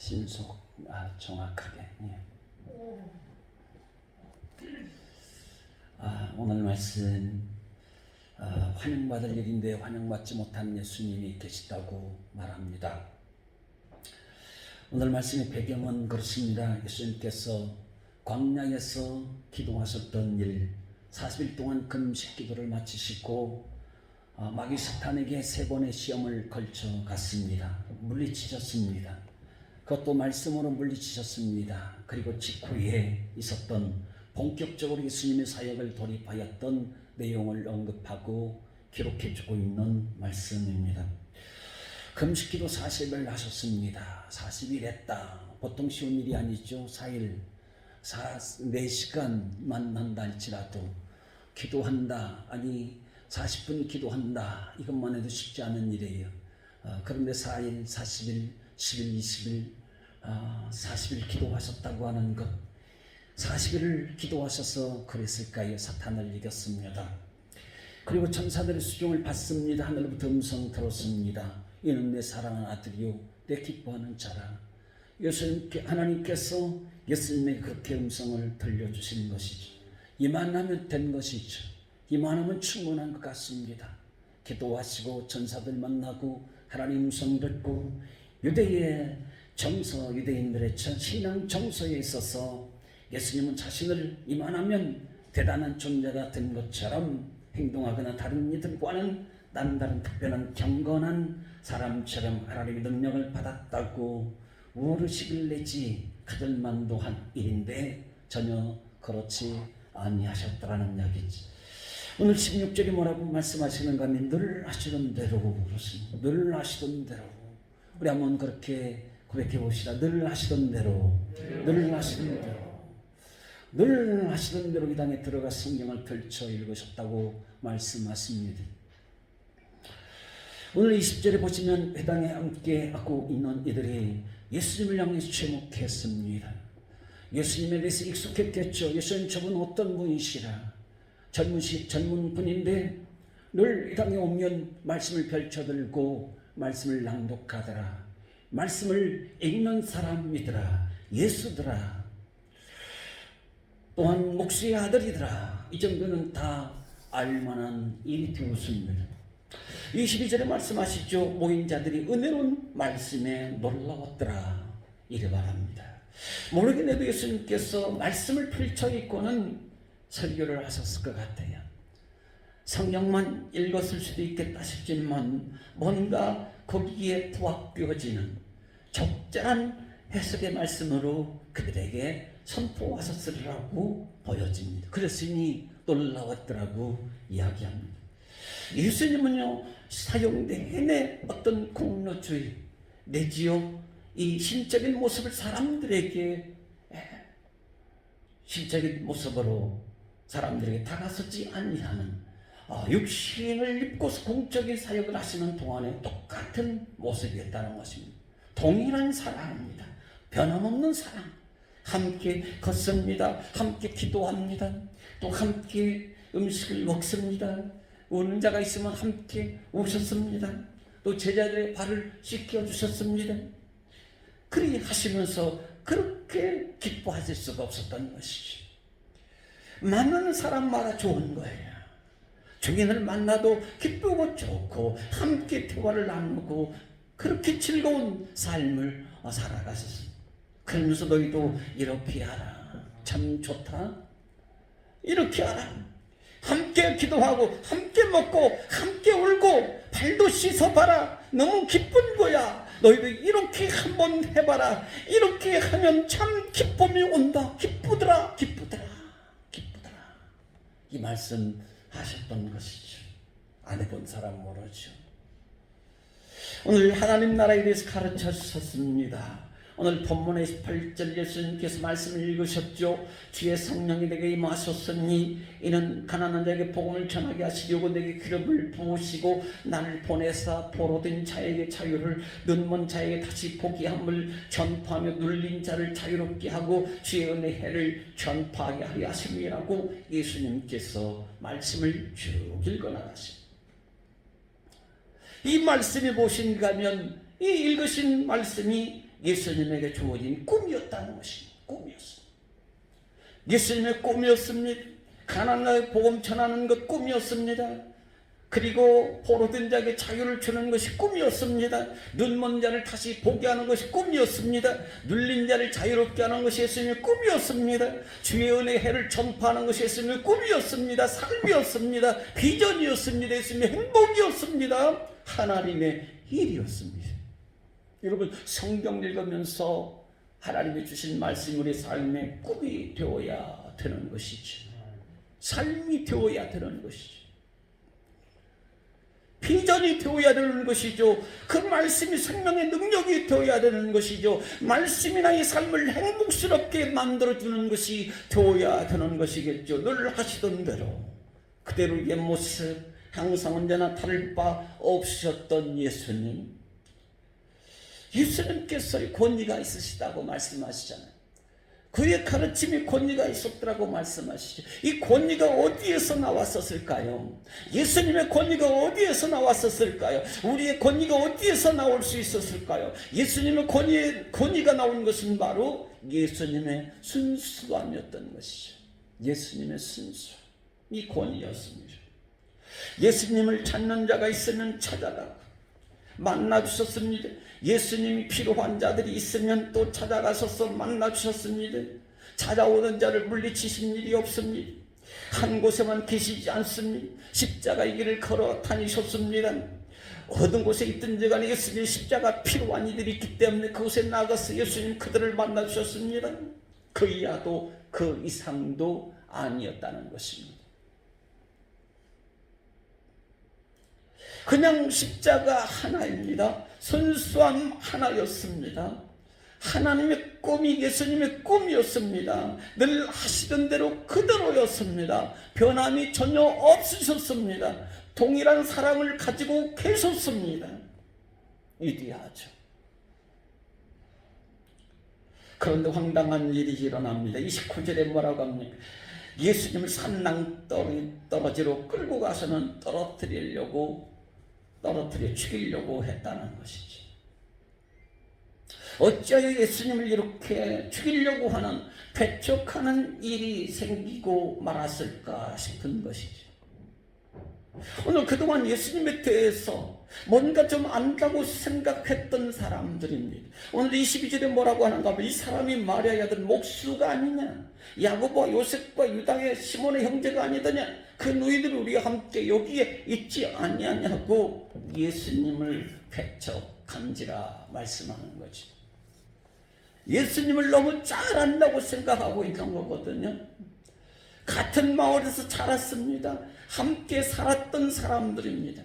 신속, 정확하게. 예. 오늘 말씀 환영받을 일인데 환영받지 못한 예수님이 계시다고 말합니다. 오늘 말씀의 배경은 그렇습니다. 예수님께서 광야에서 기도하셨던 일, 40일 동안 금식 기도를 마치시고 마귀 사탄에게 3번의 시험을 걸쳐 갔습니다. 물리치셨습니다. 그것도 말씀으로 물리치셨습니다. 그리고 직후에 있었던 본격적으로 예수님의 사역을 돌입하였던 내용을 언급하고 기록해주고 있는 말씀입니다. 금식기도 40일 하셨습니다. 40일 했다. 보통 쉬운 일이 아니죠. 4일, 4시간만 한다 할지라도 기도한다. 아니 40분 기도한다. 이것만 해도 쉽지 않은 일이에요. 그런데 4일, 40일, 10일, 20일, 40일 기도하셨다고 하는 것, 40일을 기도하셔서 그랬을까요? 사탄을 이겼습니다. 그리고 천사들의 수종을 받습니다. 하늘로부터 음성 들었습니다. 이는 내 사랑하는 아들이요 내 기뻐하는 자라. 하나님께서 예수님에게 그렇게 음성을 들려주시는 것이죠. 이만하면 된 것이죠. 이만하면 충분한 것 같습니다. 기도하시고 천사들 만나고 하나님 음성 듣고 유대의 정서, 유대인들의 신앙 정서에 있어서 예수님은 자신을 이만하면 대단한 존재가 된 것처럼 행동하거나 다른 이들과는 남다른 특별한 경건한 사람처럼 하나님의 능력을 받았다고 우르식을 내지 그들만도 한 일인데 전혀 그렇지 아니하셨더라는 이야기지. 오늘 16절이 뭐라고 말씀하시는가 하면 늘 하시던 대로 그렇습니다. 늘 하시던 대로. 우리 한번 그렇게 고백해 봅시다. 늘 하시던 대로, 늘 하시던 대로, 늘 하시던 대로 이 땅에 들어가 성경을 펼쳐 읽으셨다고 말씀하십니다. 오늘 20절에 보시면 회당에 함께 하고 있는 이들이 예수님을 향해서 제목했습니다. 예수님에 대해서 익숙했겠죠. 예수님 저분 어떤 분이시라. 젊은 분인데 늘 이 땅에 오면 말씀을 펼쳐들고 말씀을 낭독하더라. 말씀을 읽는 사람이더라. 예수더라. 또한 목수의 아들이더라. 이 정도는 다 알만한 일이 되었습니다. 22절에 말씀하시죠. 모인 자들이 은혜로운 말씀에 놀라웠더라. 이래 말합니다. 모르긴 해도 예수님께서 말씀을 펼쳐 읽고는 설교를 하셨을 것 같아요. 성경만 읽었을 수도 있겠다 싶지만 뭔가 거기에 부합되어지는 적절한 해석의 말씀으로 그들에게 선포하셨으리라고 보여집니다. 그랬으니 놀라웠더라고 이야기합니다. 예수님은요 사역 내내 어떤 공로주의 내지요 이 신적인 모습을 사람들에게 신적인 모습으로 사람들에게 다가서지 아니하는 육신을 입고서 공적인 사역을 하시는 동안에 똑같은 모습이었다는 것입니다. 동일한 사랑입니다. 변함없는 사랑. 함께 걷습니다. 함께 기도합니다. 또 함께 음식을 먹습니다. 우는 자가 있으면 함께 오셨습니다. 또 제자들의 발을 씻겨주셨습니다. 그리 하시면서 그렇게 기뻐하실 수가 없었던 것이죠. 만나는 사람마다 좋은 거예요. 주인을 만나도 기쁘고 좋고 함께 대화를 나누고 그렇게 즐거운 삶을 살아가셨습니다. 그러면서 너희도 이렇게 하라. 참 좋다. 이렇게 하라. 함께 기도하고 함께 먹고 함께 울고 발도 씻어봐라. 너무 기쁜 거야. 너희도 이렇게 한번 해봐라. 이렇게 하면 참 기쁨이 온다. 기쁘더라. 기쁘더라. 기쁘더라. 이 말씀 하셨던 것이죠. 안 해본 사람 모르죠. 오늘 하나님 나라에 대해서 가르쳐 주셨습니다. 오늘 본문의 18절 예수님께서 말씀을 읽으셨죠. 주의 성령이 내게 임하셨으니 이는 가난한 자에게 복음을 전하게 하시려고 내게 기름을 부으시고 나를 보내사 포로된 자에게 자유를, 눈먼 자에게 다시 보게 함을 전파하며 눌린 자를 자유롭게 하고 주의 은혜의 해를 전파하게 하려 하심이라고 예수님께서 말씀을 쭉 읽어나가십니다. 이 말씀이 무엇인가 하면 이 읽으신 말씀이 예수님에게 주어진 꿈이었다는 것입니다. 꿈이었습니다. 예수님의 꿈이었습니다. 가난한 나라에 복음 전하는 것 꿈이었습니다. 그리고 포로된 자에게 자유를 주는 것이 꿈이었습니다. 눈먼 자를 다시 보게 하는 것이 꿈이었습니다. 눌린 자를 자유롭게 하는 것이 예수님의 꿈이었습니다. 주의 은혜의 해를 전파하는 것이 예수님의 꿈이었습니다. 삶이었습니다. 비전이었습니다. 예수님의 행복이었습니다. 하나님의 일이었습니다. 여러분, 성경 읽으면서 하나님이 주신 말씀이 우리 삶의 꿈이 되어야 되는 것이죠. 삶이 되어야 되는 것이죠. 비전이 되어야 되는 것이죠. 그 말씀이 생명의 능력이 되어야 되는 것이죠. 말씀이 나의 삶을 행복스럽게 만들어주는 것이 되어야 되는 것이겠죠. 늘 하시던 대로 그대로 옛 모습, 항상 언제나 다를 바 없으셨던 예수님. 예수님께서 권위가 있으시다고 말씀하시잖아요. 그의 가르침이 권위가 있었더라고 말씀하시죠. 이 권위가 어디에서 나왔었을까요? 예수님의 권위가 어디에서 나왔었을까요? 우리의 권위가 어디에서 나올 수 있었을까요? 예수님의 권위가 나온 것은 바로 예수님의 순수함이었던 것이죠. 예수님의 순수함, 이 권위였습니다. 예수님을 찾는 자가 있으면 찾아가고 만나주셨습니다. 예수님이 필요한 자들이 있으면 또 찾아가셔서 만나주셨습니다. 찾아오는 자를 물리치신 일이 없습니다. 한 곳에만 계시지 않습니다. 십자가의 길을 걸어 다니셨습니다. 어떤 곳에 있든지 간에 예수님 십자가 필요한 이들이 있기 때문에 그곳에 나가서 예수님 그들을 만나주셨습니다. 그 이하도 그 이상도 아니었다는 것입니다. 그냥 십자가 하나입니다. 순수함 하나였습니다. 하나님의 꿈이 예수님의 꿈이었습니다. 늘 하시던 대로 그대로였습니다. 변함이 전혀 없으셨습니다. 동일한 사랑을 가지고 계셨습니다. 위대하죠. 그런데 황당한 일이 일어납니다. 29절에 뭐라고 합니까? 예수님을 산낭떠러지로 끌고 가서는 떨어뜨려 죽이려고 했다는 것이지. 어찌하여 예수님을 이렇게 죽이려고 하는 배척하는 일이 생기고 말았을까 싶은 것이지. 오늘 그동안 예수님에 대해서 뭔가 좀 안다고 생각했던 사람들입니다. 오늘 22절에 뭐라고 하는가 하면 이 사람이 마리아의 아들 목수가 아니냐, 야고보와 요셉과 유다의 시몬의 형제가 아니더냐, 그 너희들이 우리가 함께 여기에 있지 아니하냐고 예수님을 배척한지라 말씀하는 거지. 예수님을 너무 잘 안다고 생각하고 있는 거거든요. 같은 마을에서 자랐습니다. 함께 살았던 사람들입니다.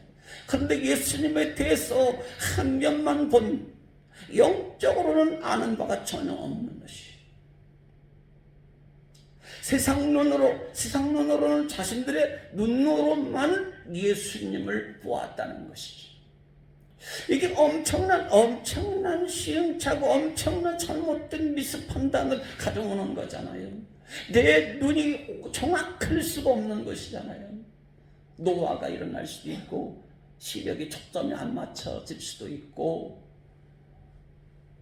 그런데 예수님에 대해서 한 면만 본, 영적으로는 아는 바가 전혀 없는 것이. 세상 눈으로는 자신들의 눈으로만 예수님을 보았다는 것이지. 이게 엄청난 시행착오, 엄청난 잘못된 미스 판단을 가져오는 거잖아요. 내 눈이 정확할 수가 없는 것이잖아요. 노화가 일어날 수도 있고, 시력이 초점이 안 맞춰질 수도 있고,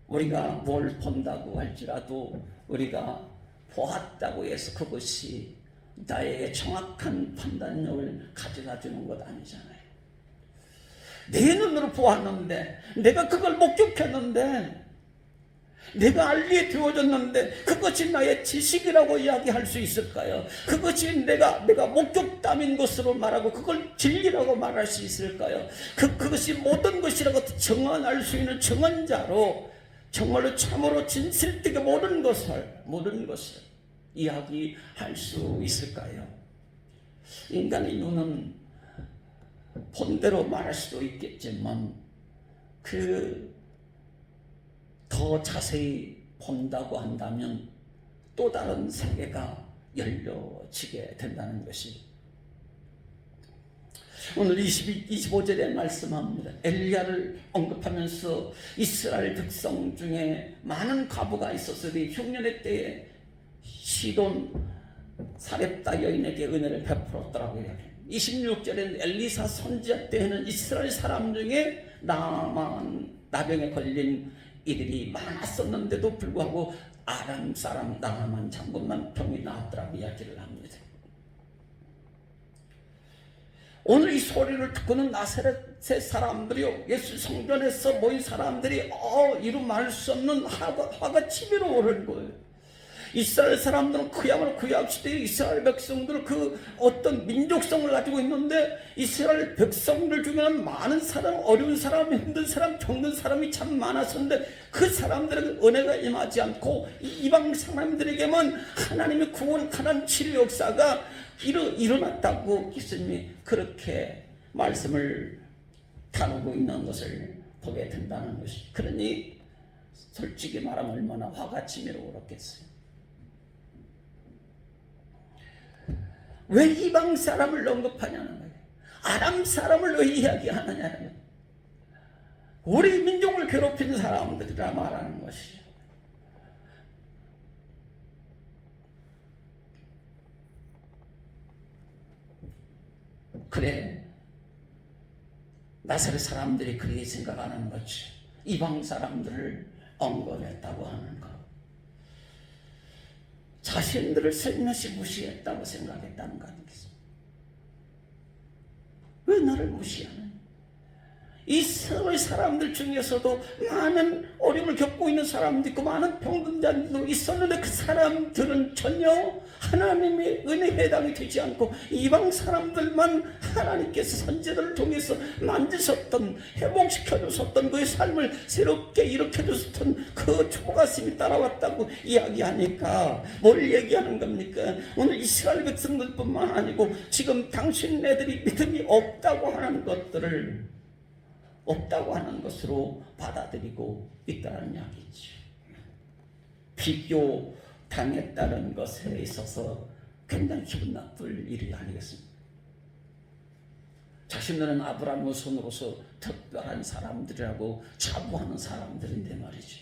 우리가 뭘 본다고 할지라도 우리가 보았다고 해서 그것이 나의 정확한 판단력을 가져다 주는 것 아니잖아요. 내 눈으로 보았는데, 내가 그걸 목격했는데, 내가 알게 되어졌는데 그것이 나의 지식이라고 이야기할 수 있을까요? 그것이 내가 목격담인 것으로 말하고 그걸 진리라고 말할 수 있을까요? 그것이 모든 것이라고 정언할 수 있는 정언자로 정말로 참으로 진실되게 모든 것을 이야기할 수 있을까요? 인간의 눈은 본대로 말할 수도 있겠지만 더 자세히 본다고 한다면 또 다른 세계가 열려지게 된다는 것이. 오늘 25절에 말씀합니다. 엘리야를 언급하면서 이스라엘 백성 중에 많은 과부가 있었으니 흉년의 때에 시돈 사렙다 여인에게 은혜를 베풀었더라고요. 26절에는 엘리사 선지자 때에는 이스라엘 사람 중에 나병에 걸린 이들이 많았었는데도 불구하고 아람 사람 나하만 장군만 병이 나았더라고 이야기를 합니다. 오늘 이 소리를 듣고는 나사렛의 사람들이요, 예수 성전에서 모인 사람들이 이루 말할 수 없는 화가 치밀어 오르는 거예요. 이스라엘 사람들은 그야말로 구약 시대의 이스라엘 백성들은 그 어떤 민족성을 가지고 있는데, 이스라엘 백성들 중에는 많은 사람, 어려운 사람, 힘든 사람, 병든 사람이 참 많았었는데, 그 사람들에게 은혜가 임하지 않고 이방 사람들에게만 하나님의 구원하는 치료 역사가 일어났다고 예수님이 그렇게 말씀을 다루고 있는 것을 보게 된다는 것이, 그러니 솔직히 말하면 얼마나 화가 치밀어 오르겠어요. 왜 이방 사람을 언급하냐는 거예요. 아람 사람을 왜 이야기하느냐는 거예요. 우리 민족을 괴롭힌 사람들이라 말하는 것이죠. 그래, 나사렛 사람들이 그렇게 생각하는 거지. 이방 사람들을 언급했다고 하는 것, 자신들을 살며시 무시했다고 생각했다는 거 아니겠습니까? 왜 나를 무시하는? 이스라엘 사람들 중에서도 많은 어려움을 겪고 있는 사람도 있고 많은 병든 자들도 있었는데, 그 사람들은 전혀 하나님의 은혜에 해당이 되지 않고 이방 사람들만 하나님께서 선지자들을 통해서 만지셨던, 회복시켜주셨던, 그의 삶을 새롭게 일으켜주셨던 그 초가심이 따라왔다고 이야기하니까 뭘 얘기하는 겁니까? 오늘 이스라엘 백성들뿐만 아니고 지금 당신네들이 믿음이 없다고 하는 것들을 없다고 하는 것으로 받아들이고 있다는 이야기죠. 비교당했다는 것에 있어서 굉장히 기분 나쁠 일이 아니겠습니까? 자신들은 아브라함의 손으로서 특별한 사람들이라고 자부하는 사람들인데 말이지.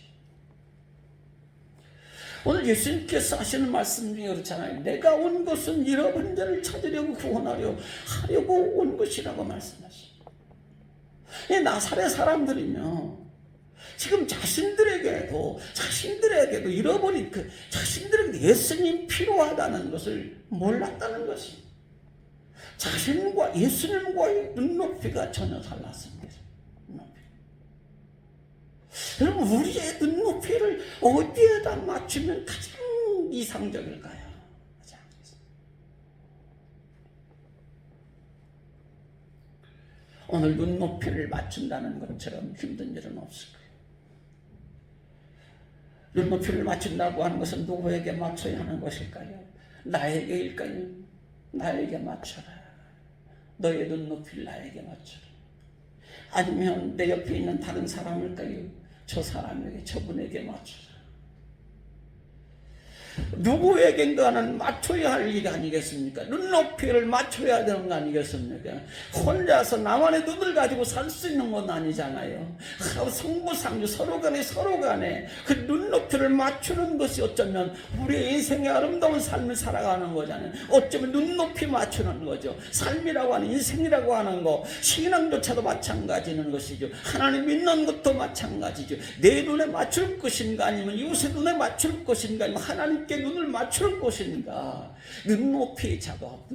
오늘 예수님께서 하시는 말씀 중에 그렇잖아요. 내가 온 것은 잃어버린 자를 찾으려고 구원하려고 온 것이라고 말씀하십니다. 이 나사렛 사람들이요, 지금 자신들에게도 잃어버린 자신들에게 예수님 필요하다는 것을 몰랐다는 것이, 자신과 예수님과의 눈높이가 전혀 달랐습니다. 여러분, 우리의 눈높이를 어디에다 맞추면 가장 이상적일까요? 오늘 눈높이를 맞춘다는 것처럼 힘든 일은 없을 거예요. 눈높이를 맞춘다고 하는 것은 누구에게 맞춰야 하는 것일까요? 나에게일까요? 나에게 맞춰라. 너의 눈높이를 나에게 맞춰라. 아니면 내 옆에 있는 다른 사람일까요? 저 사람에게, 저분에게 맞춰라. 누구에겐가는 맞춰야 할 일이 아니겠습니까? 눈높이를 맞춰야 되는 거 아니겠습니까? 혼자서 나만의 눈을 가지고 살 수 있는 건 아니잖아요. 성부상주 서로 간에 그 눈높이를 맞추는 것이 어쩌면 우리의 인생의 아름다운 삶을 살아가는 거잖아요. 어쩌면 눈높이 맞추는 거죠. 삶이라고 하는, 인생이라고 하는 거, 신앙조차도 마찬가지는 것이죠. 하나님 믿는 것도 마찬가지죠. 내 눈에 맞출 것인가, 아니면 이웃의 눈에 맞출 것인가, 아니면 하나님 눈을 맞출 것인가. 눈높이 작업,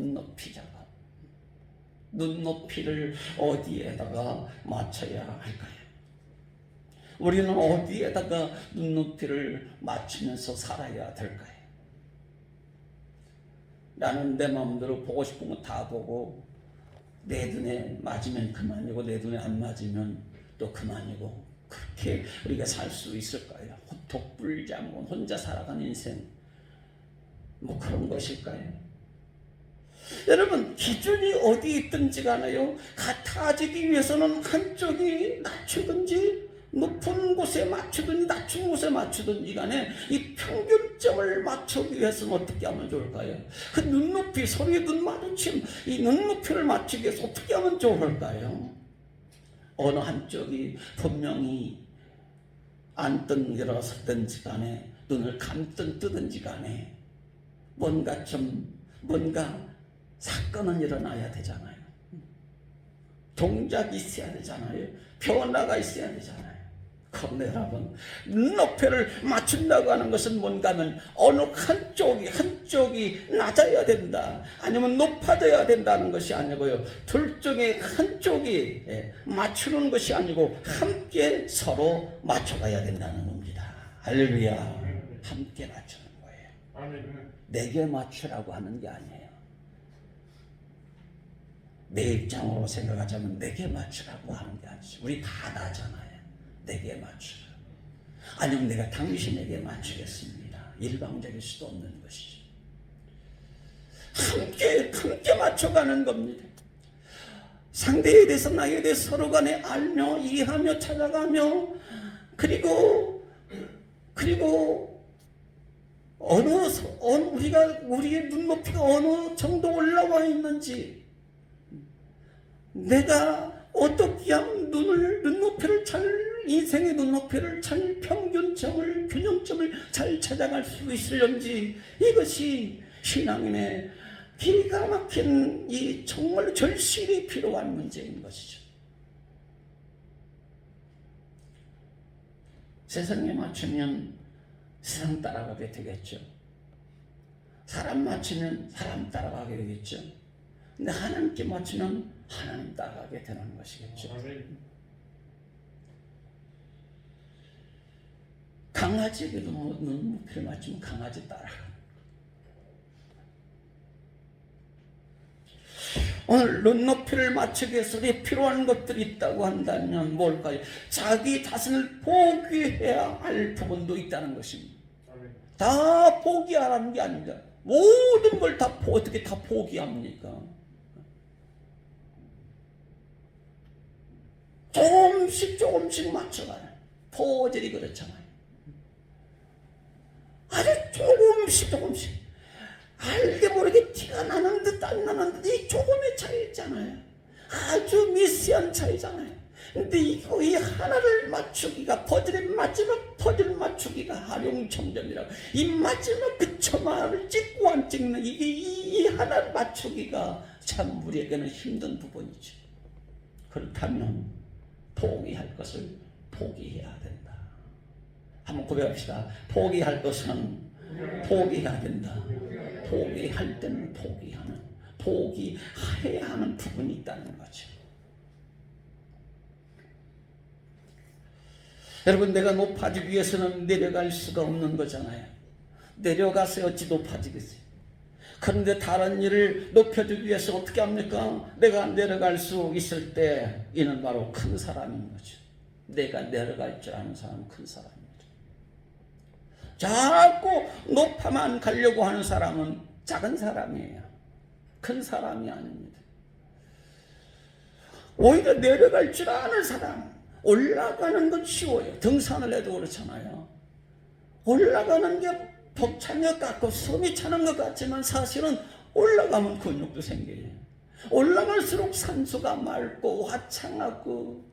눈높이를 어디에다가 맞춰야 할까요? 우리는 어디에다가 눈높이를 맞추면서 살아야 될까요? 나는 내 마음대로 보고 싶은 거 다 보고, 내 눈에 맞으면 그만이고 내 눈에 안 맞으면 또 그만이고, 그렇게 우리가 살 수 있을까요? 독불장군, 혼자 살아가는 인생, 뭐 그런 것일까요? 여러분, 기준이 어디 있든지 간에요, 같아지기 위해서는 한쪽이 낮추든지 높은 곳에 맞추든지 낮춘 곳에 맞추든지 간에 이 평균점을 맞추기 위해서는 어떻게 하면 좋을까요? 그 눈높이, 서로의 눈 마주침, 이 눈높이를 맞추기 위해서 어떻게 하면 좋을까요? 어느 한쪽이 분명히 안 일어섰든지 간에, 눈을 감든 뜨든지 간에 뭔가 사건은 일어나야 되잖아요. 동작이 있어야 되잖아요. 변화가 있어야 되잖아요. 그런데 여러분, 눈높이를 맞춘다고 하는 것은 뭔가 하면 어느 한쪽이 낮아야 된다, 아니면 높아져야 된다는 것이 아니고요, 둘 중에 한쪽이 맞추는 것이 아니고 함께 서로 맞춰가야 된다는 겁니다. 할렐루야. 함께 맞추는 거예요. 내게 맞추라고 하는 게 아니에요. 내 입장으로 생각하자면 내게 맞추라고 하는 게 아니죠. 우리 다 나잖아요. 내게 맞추라. 아니면 내가 당신에게 맞추겠습니다. 일방적일 수도 없는 것이죠. 함께 맞춰가는 겁니다. 상대에 대해서 나에 대해서 서로 간에 알며 이해하며 찾아가며, 그리고 우리의 눈높이가 어느 정도 올라와 있는지, 내가 어떻게 하면 눈높이를 인생의 눈높이를 잘, 평균점을, 균형점을 잘 찾아갈 수 있을런지, 이것이 신앙인의 기가 막힌 이 정말 절실히 필요한 문제인 것이죠. 세상에 맞추면 세상 따라가게 되겠죠. 사람 맞추면 사람 따라가게 되겠죠. 근데 하나님께 맞추면 하나님 따라가게 되는 것이겠죠. 강아지에게도 눈높이를 맞추면 강아지 따라가. 오늘 눈높이를 맞추기 위해서 필요한 것들이 있다고 한다면 뭘까요? 자기 자신을 포기해야 할 부분도 있다는 것입니다. 다 포기하라는 게 아닙니다. 모든 걸 다 어떻게 다 포기합니까? 조금씩 맞춰가요. 포질이 그렇잖아요. 아주 조금씩 알게 모르게 티가 나는 듯 안 나는 듯 이 조금의 차이 있잖아요. 아주 미세한 차이잖아요. 근데 이 하나를 맞추기가, 마지막 퍼즐 맞추기가 하룡청정이라고, 이 마지막 그 처마를 찍고 안 찍는 이 하나를 맞추기가 참 우리에게는 힘든 부분이죠. 그렇다면 포기할 것을 포기해야 된다. 한번 고백합시다. 포기할 것은 포기해야 된다. 포기할 때는 포기해야 하는 부분이 있다는 거죠. 여러분, 내가 높아지기 위해서는 내려갈 수가 없는 거잖아요. 내려가서 어찌 높아지겠어요? 그런데 다른 일을 높여주기 위해서 어떻게 합니까? 내가 내려갈 수 있을 때 이는 바로 큰 사람인 거죠. 내가 내려갈 줄 아는 사람은 큰 사람입니다. 자꾸 높아만 가려고 하는 사람은 작은 사람이에요. 큰 사람이 아닙니다. 오히려 내려갈 줄 아는 사람, 올라가는 건 쉬워요. 등산을 해도 그렇잖아요. 올라가는 게 벅찬 것 같고 숨이 차는 것 같지만 사실은 올라가면 근육도 생겨요. 올라갈수록 산소가 맑고 화창하고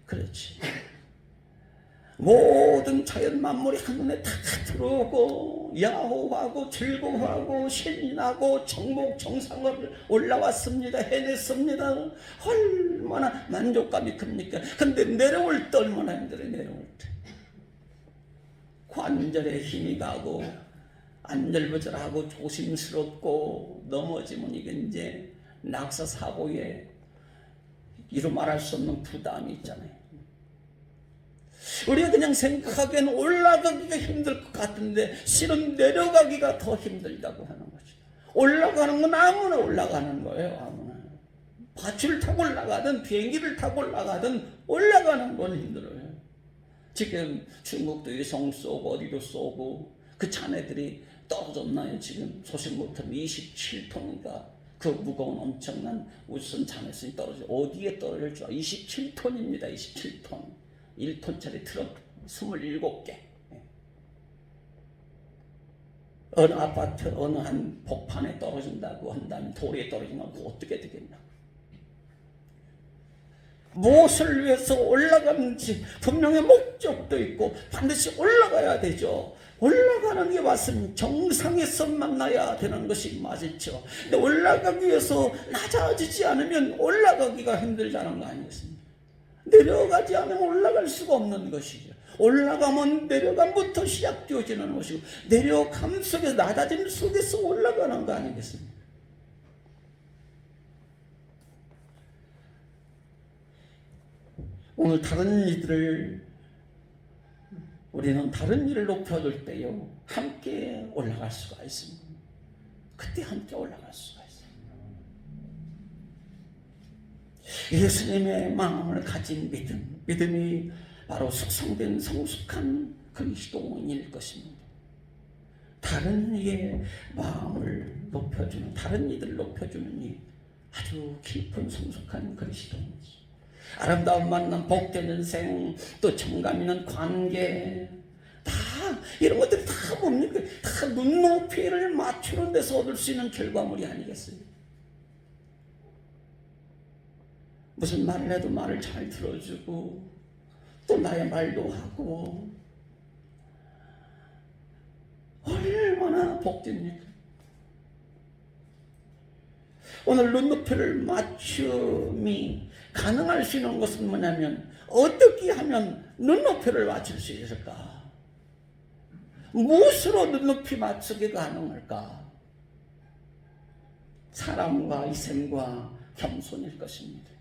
그렇지. 모든 자연 만물이 한눈에 다 들어오고 야호하고 즐거워하고 신이 나고 정상을 올라왔습니다. 해냈습니다. 얼마나 만족감이 큽니까? 근데 내려올 때 얼마나 힘들어요. 내려올 때 관절에 힘이 가고 안절부절하고 조심스럽고 넘어지면 이게 이제 낙사 사고에 이루 말할 수 없는 부담이 있잖아요. 우리가 그냥 생각하기에는 올라가기가 힘들 것 같은데 실은 내려가기가 더 힘들다고 하는 거죠. 올라가는 건 아무나 올라가는 거예요. 아무나. 밧줄 타고 올라가든 비행기를 타고 올라가든 올라가는 건 힘들어요. 지금 중국도 위성 쏘고 어디도 쏘고 그 잔해들이 떨어졌나요? 지금 소식 못 들으면 27톤인가 그 무거운 엄청난 우주선 잔해선이 떨어져. 어디에 떨어질 줄 알아? 27톤입니다. 27톤. 1톤짜리 트럭 27개. 어느 아파트 어느 한 복판에 떨어진다고 한다면, 돌에 떨어지면 어떻게 되겠냐. 무엇을 위해서 올라가는지 분명히 목적도 있고 반드시 올라가야 되죠. 올라가는 게 왔으면 정상에서 만나야 되는 것이 맞죠. 근데 올라가기 위해서 낮아지지 않으면 올라가기가 힘들다는 거 아니겠습니까? 내려가지 않으면 올라갈 수가 없는 것이죠. 올라가면 내려감부터 시작되어지는 것이고, 내려감 속에서, 낮아짐 속에서 올라가는 거 아니겠습니까? 오늘 우리는 다른 일을 높여줄 때요, 함께 올라갈 수가 있습니다. 그때 함께 올라갈 수가 있습니다. 예수님의 마음을 가진 믿음이 바로 숙성된 성숙한 그리스도인일 것입니다. 다른 이의 마음을 높여주는, 다른 이들을 높여주는 이 아주 깊은 성숙한 그리스도인이죠. 아름다운 만남, 복된 인생, 또 정감 있는 관계, 다 이런 것들이 다 뭡니까? 다 눈높이를 맞추는 데서 얻을 수 있는 결과물이 아니겠어요? 무슨 말을 해도 말을 잘 들어주고, 또 나의 말도 하고, 얼마나 복됩니까? 오늘 눈높이를 맞춤이 가능할 수 있는 것은 뭐냐면, 어떻게 하면 눈높이를 맞출 수 있을까? 무엇으로 눈높이 맞추기 가능할까? 사람과 이생과 겸손일 것입니다.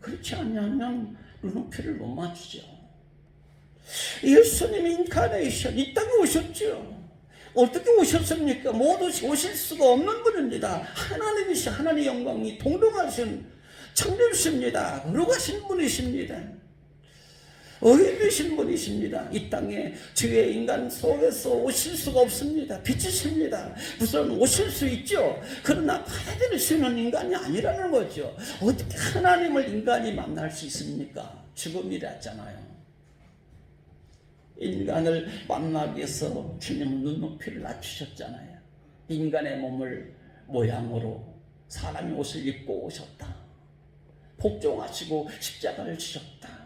그렇지 않으면 눈높이를 못 맞추죠. 예수님이 인카네이션, 이 땅에 오셨죠. 어떻게 오셨습니까? 모두 오실 수가 없는 분입니다. 하나님이시, 하나님의 영광이 동동하신 창조주십니다. 거룩하신 분이십니다. 의리신 분이십니다. 이 땅에 죄의 인간 속에서 오실 수가 없습니다. 빛이십니다. 무슨 오실 수 있죠. 그러나 받아들일 수 있는 인간이 아니라는 거죠. 어떻게 하나님을 인간이 만날 수 있습니까? 죽음이랬잖아요. 인간을 만나기 위해서 주님은 눈높이를 낮추셨잖아요. 인간의 몸을 모양으로 사람의 옷을 입고 오셨다. 복종하시고 십자가를 지셨다.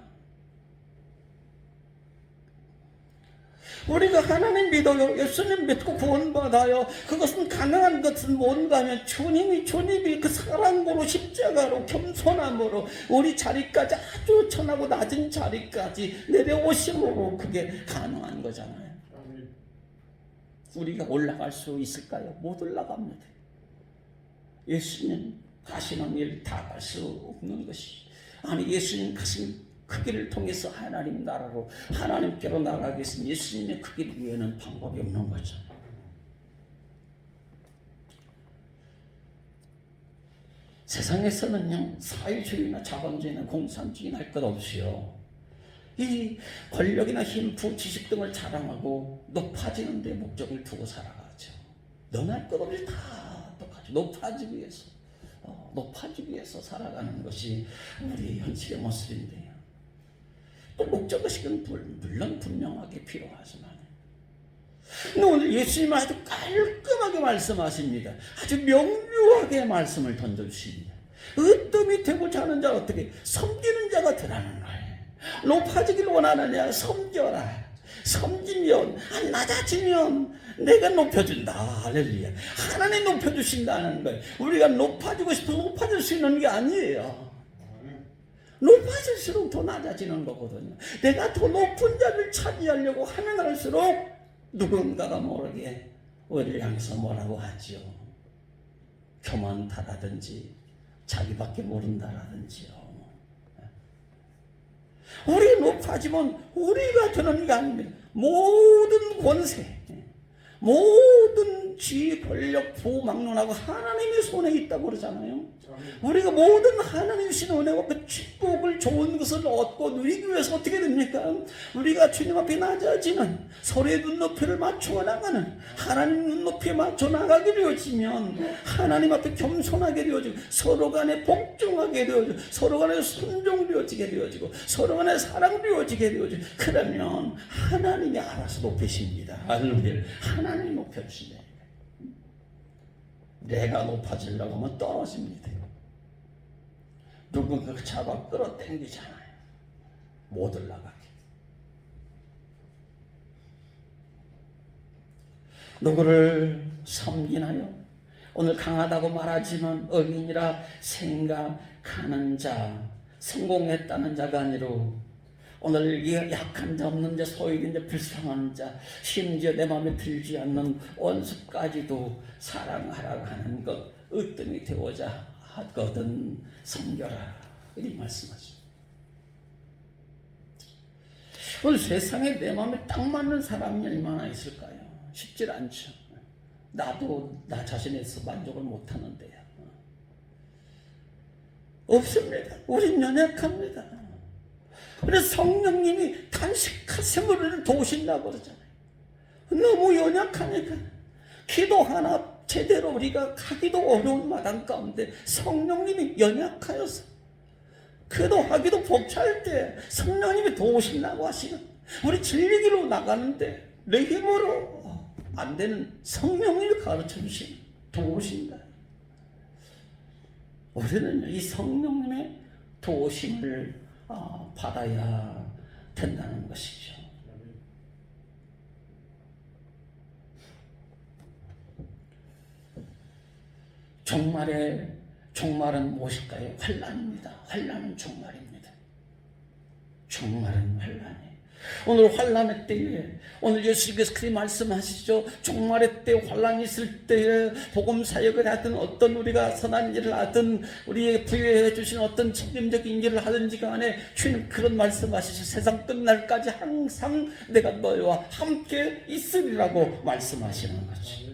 우리가 하나님 믿어요. 예수님 믿고 구원받아요. 그것은 가능한 것은 뭔가 하면 주님이 그 사랑으로 십자가로 겸손함으로 우리 자리까지, 아주 천하고 낮은 자리까지 내려오심으로 그게 가능한 거잖아요. 우리가 올라갈 수 있을까요? 못 올라갑니다. 예수님 하시는 일 다 할 수 없는 것이, 아니 예수님 가신 그 길을 통해서 하나님 나라로, 하나님께로 나가기 위해서 예수님의 그 길 위에는 방법이 없는 거죠. 세상에서는요, 사회주의나 자본주의나 공산주의나 할 것 없이요, 이 권력이나 힘, 부, 지식 등을 자랑하고 높아지는 데 목적을 두고 살아가죠. 너나 것 없이 다 똑같이 높아지기 위해서 살아가는 것이 우리의 현실의 모습인데요. 또 목적의식은 물론 분명하게 필요하지만, 근데 오늘 예수님은 아주 깔끔하게 말씀하십니다. 아주 명료하게 말씀을 던져주십니다. 으뜸이 되고자 하는 자는 어떻게? 섬기는 자가 되라는 거예요. 높아지길 원하느냐? 섬겨라. 섬기면, 낮아지면 내가 높여준다. 할렐루야. 하나님 높여주신다는 거예요. 우리가 높아지고 싶어서 높아질 수 있는 게 아니에요. 높아질수록 더 낮아지는 거거든요. 내가 더 높은 자를 차지하려고 하면 할수록 누군가가 모르게 우리를 향해서 뭐라고 하지요. 교만하다든지 자기밖에 모른다라든지요. 우리가 높아지면 우리가 되는 게 아닙니다. 모든 권세, 모든 지위, 권력, 부호, 막론하고 하나님의 손에 있다고 그러잖아요. 우리가 모든 하나님의 은혜와 그 축복을, 좋은 것을 얻고 누리기 위해서 어떻게 됩니까? 우리가 주님 앞에 낮아지는, 서로의 눈높이를 맞춰 나가는, 하나님 눈높이에 맞춰 나가게 되어지면 하나님 앞에 겸손하게 되어지고, 서로 간에 복종하게 되어지고, 서로 간에 순종되어지게 되어지고, 서로 간에 사랑되어지게 되어지고, 그러면 하나님이 알아서 높이십니다. 할렐루야. 하나님이 높여주신다. 내가 높아지려고 하면 떨어집니다. 누군가 잡아 끌어당기잖아요. 못 올라가게. 누구를 섬기나요? 오늘 강하다고 말하지만 어린이라 생각하는 자, 성공했다는 자가 아니로 오늘 이 약한 자, 없는 자, 소외된 자, 불쌍한 자, 심지어 내 마음에 들지 않는 원수까지도 사랑하라고 하는 것 으뜸이 되고자 하거든 섬겨라, 이렇게 말씀하십니다. 오늘 세상에 내 마음에 딱 맞는 사람이 얼마나 있을까요? 쉽지 않죠. 나도 나 자신에서 만족을 못하는데요. 없습니다. 우린 연약합니다. 그래서 성령님이 단식하심으로 우리를 도우신다고 그러잖아요. 너무 연약하니까 기도 하나 제대로 우리가 가기도 어려운 마당 가운데 성령님이 연약하여서 기도하기도 벅찰 때 성령님이 도우신다고 하시는, 우리 진리기로 나가는데 내 힘으로 안 되는 성령님이 가르쳐 주신, 도우신다. 우리는 이 성령님의 도우심을 받아야 된다는 것이죠. 종말은 무엇일까요? 환난입니다. 환난은 종말입니다. 종말은 환난이에요. 오늘 환난의 때에, 오늘 예수님께서 그렇게 말씀하시죠. 종말의 때, 환난이 있을 때에 복음 사역을 하든 어떤 우리가 선한 일을 하든 우리에게 부여해 주신 어떤 책임적인 일을 하든지 간에 주님 그런 말씀하시죠. 세상 끝날까지 항상 내가 너희와 함께 있으리라고 말씀하시는 거죠.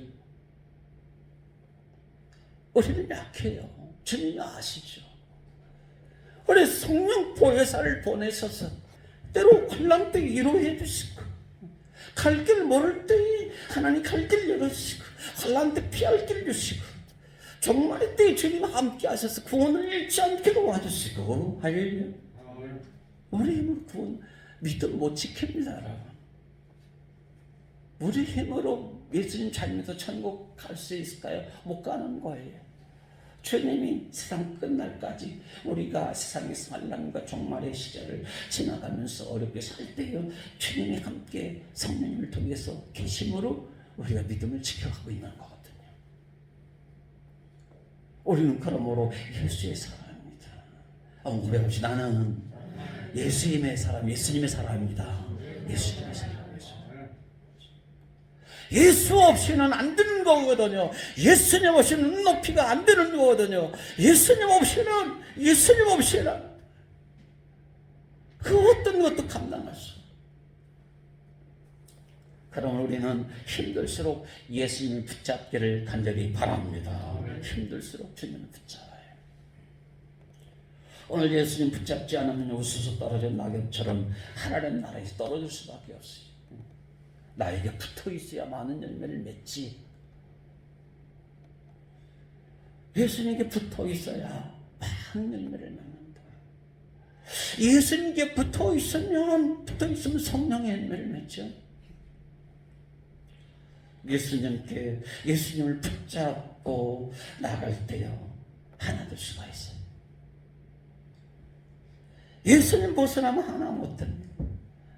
우리는 약해요. 주님이 아시죠. 우리 성령 보혜사를 보내셔서 때로 환난 때 위로해 주시고, 갈 길 모를 때에 하나님 갈 길 열어주시고, 환난 때 피할 길 주시고, 종말의 때에 주님 함께 하셔서 구원을 잃지 않게 도와주시고, 할렐루야. 우리 힘으로 구원, 믿음 못 지킵니다, 여러분. 우리 힘으로 예수님 자녀도 천국 갈 수 있을까요? 못 가는 거예요. 주님이 세상 끝날까지 우리가 세상에서 환난과 종말의 시절을 지나가면서 어렵게 살 때요, 주님이 함께 성령님을 통해서 계심으로 우리가 믿음을 지켜가고 있는 거거든요. 우리는 그러므로 예수의 사람입니다. 고백합시다. 나는 예수님의 사람, 예수님의 사람입니다. 예수님의 사람. 예수 없이는 안 되는 거거든요. 예수님 없이는 눈높이가 안 되는 거거든요. 예수님 없이는 그 어떤 것도 감당할 수 없어요. 그럼 우리는 힘들수록 예수님을 붙잡기를 간절히 바랍니다. 힘들수록 주님을 붙잡아요. 오늘 예수님 붙잡지 않으면 우수수 떨어진 낙엽처럼 하나님 나라에서 떨어질 수밖에 없어요. 나에게 붙어 있어야 많은 열매를 맺지. 예수님께 붙어 있어야 많은 열매를 맺는다. 예수님께 붙어 있으면 성령의 열매를 맺죠. 예수님을 붙잡고 나갈 때요, 하나 될 수가 있어요. 예수님 벗어나면 하나 못 됩니다.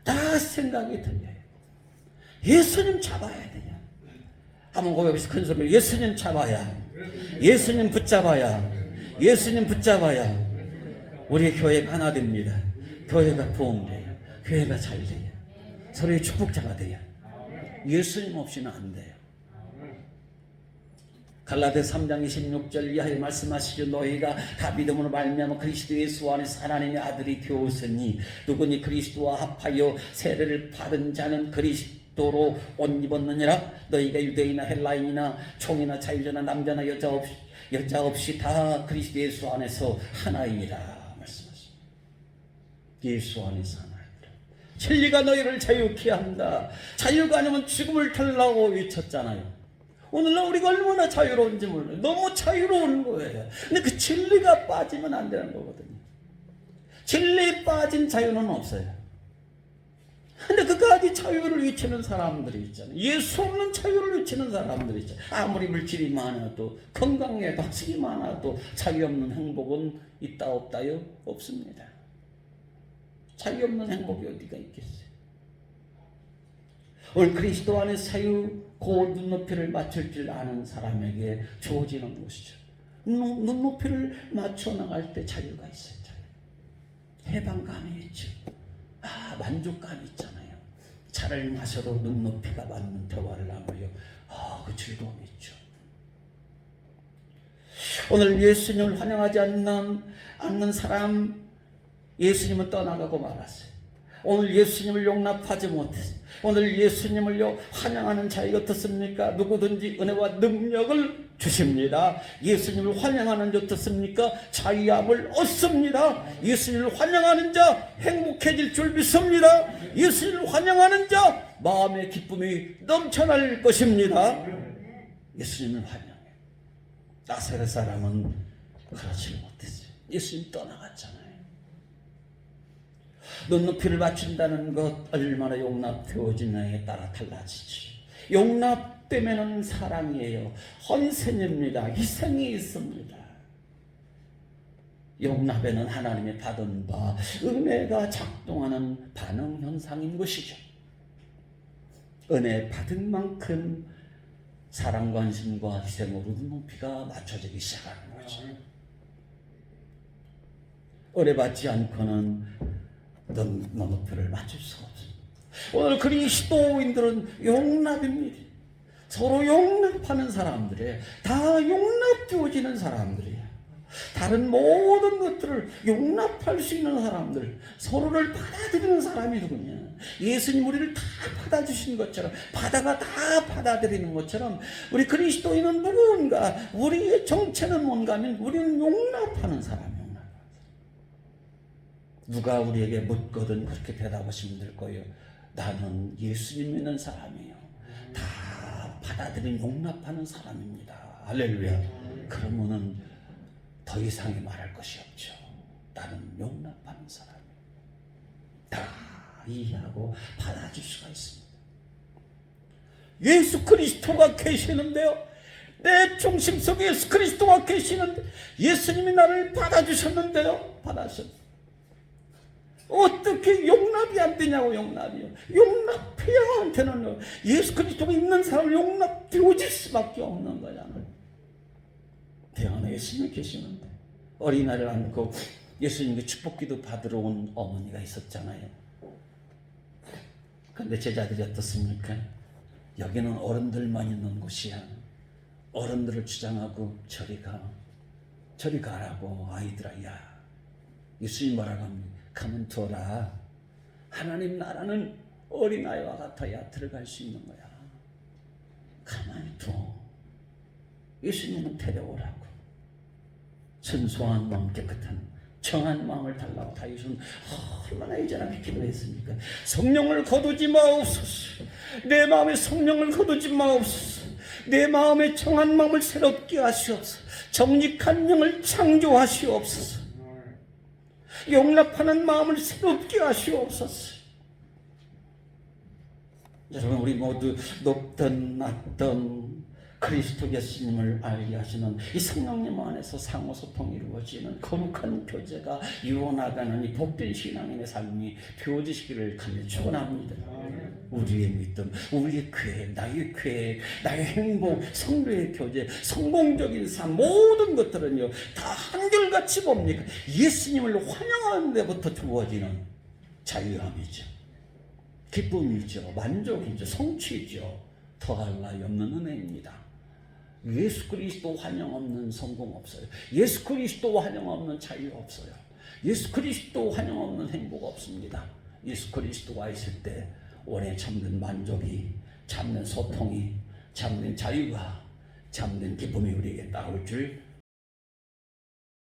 다 생각이 들려요. 예수님 잡아야 돼요. 한번 고백해서 큰 소리로 예수님 잡아야, 예수님 붙잡아야, 예수님 붙잡아야 우리 교회가 하나 됩니다. 교회가 부흥돼요. 교회가 잘 돼요. 서로의 축복자가 돼요. 예수님 없이는 안 돼요. 갈라디아서 3장 26절 이하에 말씀하시죠. 너희가 다 믿음으로 말미암아 그리스도 예수 안에서 하나님의 아들이 되었으니 누구니 그리스도와 합하여 세례를 받은 자는 그리스도로 옷 입었느니라. 너희가 유대인이나 헬라인이나 총이나 자유자나 남자나 여자 없이 다 그리스도 예수 안에서 하나이니라 말씀하십니다. 예수 안에서 하나이니라. 진리가 너희를 자유케 한다. 자유가 아니면 죽음을 탈라고 외쳤잖아요. 오늘날 우리가 얼마나 자유로운지 몰라요. 너무 자유로운 거예요. 근데 그 진리가 빠지면 안 되는 거거든요. 진리에 빠진 자유는 없어요. 근데 그까지 자유를 외치는 사람들이 있잖아요. 예수 없는 자유를 외치는 사람들이 있잖아요. 아무리 물질이 많아도, 건강해도, 학식이 많아도 자유 없는 행복은 있다 없다요? 없습니다. 자유 없는 행복이 어디가 있겠어요? 오늘 그리스도 안에 사유 그 눈높이를 맞출 줄 아는 사람에게 주어지는 것이죠. 눈높이를 맞춰 나갈 때 자유가 있어요. 자유. 해방감이 있죠. 만족감이 있잖아요. 차를 마셔도 눈높이가 맞는 대화를 나누어요. 그 즐거움이 있죠. 오늘 예수님을 환영하지 않는 사람, 예수님은 떠나가고 말았어요. 오늘 예수님을 용납하지 못했어요. 오늘 예수님을 환영하는 자에게 어떻습니까? 누구든지 은혜와 능력을 주십니다. 예수님을 환영하는 자 어떻습니까? 자유함을 얻습니다. 예수님을 환영하는 자 행복해질 줄 믿습니다. 예수님을 환영하는 자 마음의 기쁨이 넘쳐날 것입니다. 예수님을 환영해. 나사렛 사람은 그러지 못했어요. 예수님 떠나갔잖아요. 눈높이를 맞춘다는 것 얼마나 용납되어지느냐에 따라 달라지지. 용납되면은 사랑이에요. 헌신입니다. 희생이 있습니다. 용납에는 하나님이 받은 바 은혜가 작동하는 반응 현상인 것이죠. 은혜 받은 만큼 사랑, 관심과 희생으로 눈높이가 맞춰지기 시작하는 거죠. 은혜 받지 않고는 눈높이를 맞출 수가 없습니다. 오늘 그리스도인들은 용납입니다. 서로 용납하는 사람들이에요. 다 용납되어지는 사람들이에요. 다른 모든 것들을 용납할 수 있는 사람들, 서로를 받아들이는 사람이 누구냐? 예수님 우리를 다 받아주신 것처럼, 바다가 다 받아들이는 것처럼 우리 그리스도인은 누군가, 우리의 정체는 뭔가 하면 우리는 용납하는 사람이에요. 누가 우리에게 묻거든 그렇게 대답하시면 될 거예요. 나는 예수님 믿는 사람이에요. 다 받아들인 용납하는 사람입니다. 할렐루야. 그러면은 더 이상의 말할 것이 없죠. 나는 용납하는 사람이에요. 다 이해하고 받아줄 수가 있습니다. 예수 그리스도가 계시는데요. 내 중심 속에 예수 그리스도가 계시는데 예수님이 나를 받아주셨는데요. 받아주셨어요. 어떻게 용납이 안 되냐고. 용납이요. 용납해야 한테는 예수 그리스도가 있는 사람을 용납되어질 수밖에 없는 거잖아요. 대안에 예수님이 계시는데 어린아이를 안고 예수님께 축복기도 받으러 온 어머니가 있었잖아요. 그런데 제자들이 어떻습니까? 여기는 어른들만 있는 곳이야. 어른들을 주장하고 저리 가라고. 아이들아, 야, 예수님 뭐라고 합니까? 가만 둬라. 하나님 나라는 어린아이와 같아야 들어갈 수 있는 거야. 가만히 둬. 예수님은 데려오라고. 순수한 마음, 깨끗한 정한 마음을 달라고 다 예수는 얼마나 이전하게 기도했습니까? 성령을 거두지 마옵소서. 내 마음에 성령을 거두지 마옵소서. 내 마음에 정한 마음을 새롭게 하시옵소서. 정직한 영을 창조하시옵소서. 용납하는 마음을 새롭게 하시옵소서. 여러분, 우리 모두 높든 낮든 그리스도 예수님을 알게 하시는 이 성령님 안에서 상호소통이 이루어지는 거룩한 교제가 이루어나가는 이 복된 신앙인의 삶이 되어지시기를 간절히 축원합니다. 우리의 믿음, 우리의 계획, 나의 계획, 나의 행복, 성도의 교제, 성공적인 삶, 모든 것들은요 다 한결같이 뭡니까? 예수님을 환영하는 데부터 주어지는 자유함이죠. 기쁨이죠. 만족이죠. 성취죠. 더할 나위 없는 은혜입니다. 예수 그리스도 환영 없는 성공 없어요. 예수 그리스도 환영 없는 자유 없어요. 예수 그리스도 환영 없는 행복 없습니다. 예수 그리스도가 있을 때 오래 참는 만족이, 참는 소통이, 참는 자유가, 참는 기쁨이 우리에게 따라올 줄